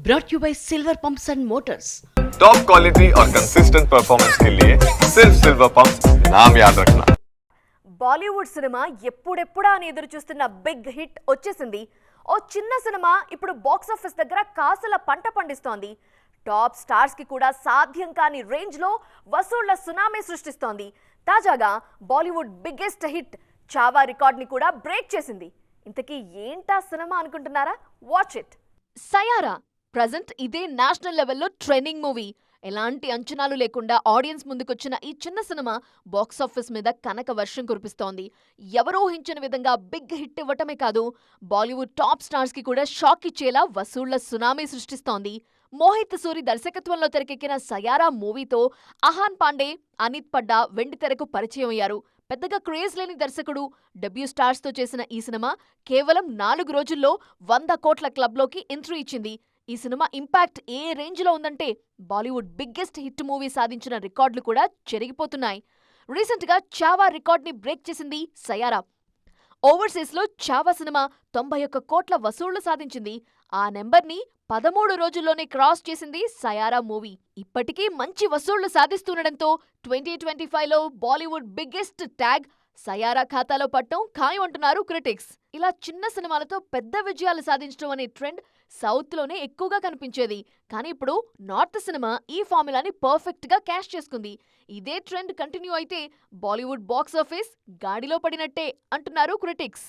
brought you by Silver Pumps and Motors. Top quality और consistent performance के लिए सिर्फ सिल्वर पंप्स नाम याद रखना. బాలీవుడ్ సినిమా ఎప్పుడెప్పుడా అని ఎదురు చూస్తున్న బిగ్ హిట్ వచ్చేసింది. ఓ చిన్న సినిమా ఇప్పుడు బాక్స్ ఆఫీస్ దగ్గర కాసుల పంట పండిస్తోంది. టాప్ స్టార్స్ కి కూడా సాధ్యం కాని రేంజ్ లో వసూళ్ల సునామీ సృష్టిస్తోంది. తాజాగా Bollywood biggest hit Chhaava record ని కూడా బ్రేక్ చేసింది. ఇంతకీ ఏంటా సినిమా అనుకుంటున్నారా? Watch it. సయారా ప్రజెంట్ ఇదే నేషనల్ లెవెల్లో ట్రెండింగ్ మూవీ. ఎలాంటి అంచనాలు లేకుండా ఆడియన్స్ ముందుకొచ్చిన ఈ చిన్న సినిమా బాక్సాఫీస్ మీద కనక వర్షం కురిపిస్తోంది. ఎవరూ ఊహించని విధంగా బిగ్ హిట్ ఇవ్వటమే కాదు, బాలీవుడ్ టాప్ స్టార్స్ కి కూడా షాక్ ఇచ్చేలా వసూళ్ల సునామీ సృష్టిస్తోంది. మోహిత్ సూరి దర్శకత్వంలో తెరకెక్కిన సయారా మూవీతో అహాన్ పాండే, అనిత్ పడ్డా వెండితెరకు పరిచయం అయ్యారు. పెద్దగా క్రేజ్ లేని దర్శకుడు డెబ్యూ స్టార్స్ తో చేసిన ఈ సినిమా కేవలం 4 రోజుల్లో 100 కోట్ల క్లబ్లోకి ఎంట్రీ ఇచ్చింది. ఈ సినిమా ఇంపాక్ట్ ఏ రేంజ్ లో ఉందంటే బాలీవుడ్ బిగ్గెస్ట్ హిట్ మూవీ సాధించిన రికార్డులు కూడా చెరిగిపోతున్నాయి. రీసెంట్ గా చావా రికార్డ్ ని బ్రేక్ చేసింది సయారా. ఓవర్సీస్ లో చావా సినిమా 91 కోట్ల వసూళ్లు సాధించింది. ఆ నెంబర్ని 13 రోజుల్లోనే క్రాస్ చేసింది సయారా మూవీ. ఇప్పటికీ మంచి వసూళ్లు సాధిస్తుండటంతో 2025లో బాలీవుడ్ బిగ్గెస్ట్ ట్యాగ్ సయారా ఖాతాలో పట్టడం ఖాయం అంటున్నారు క్రిటిక్స్. ఇలా చిన్న సినిమాలతో పెద్ద విజయాలు సాధించడం అనే ట్రెండ్ సౌత్ లోనే ఎక్కువగా కనిపించేది. కానీ ఇప్పుడు నార్త్ సినిమా ఈ ఫార్ములాని పర్ఫెక్ట్ గా క్యాష్ చేసుకుంది. ఇదే ట్రెండ్ కంటిన్యూ అయితే బాలీవుడ్ బాక్స్ ఆఫీస్ గాడిలో పడినట్టే అంటున్నారు క్రిటిక్స్.